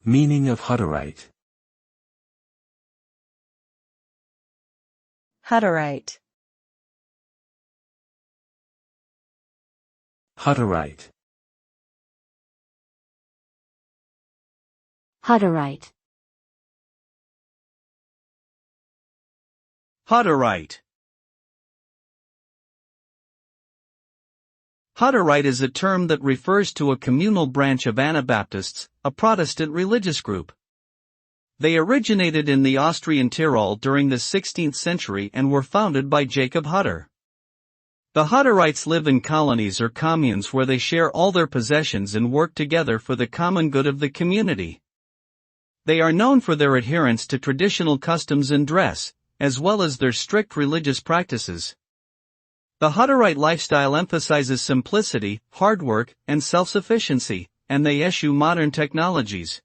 Meaning of Hutterite. Hutterite. Hutterite. Hutterite. Hutterite. Hutterite is a term that refers to a communal branch of Anabaptists, a Protestant religious group. They originated in the Austrian Tyrol during the 16th century and were founded by Jacob Hutter. The Hutterites live in colonies or communes where they share all their possessions and work together for the common good of the community. They are known for their adherence to traditional customs and dress, as well as their strict religious practices. The Hutterite lifestyle emphasizes simplicity, hard work, and self-sufficiency, and they eschew modern technologies.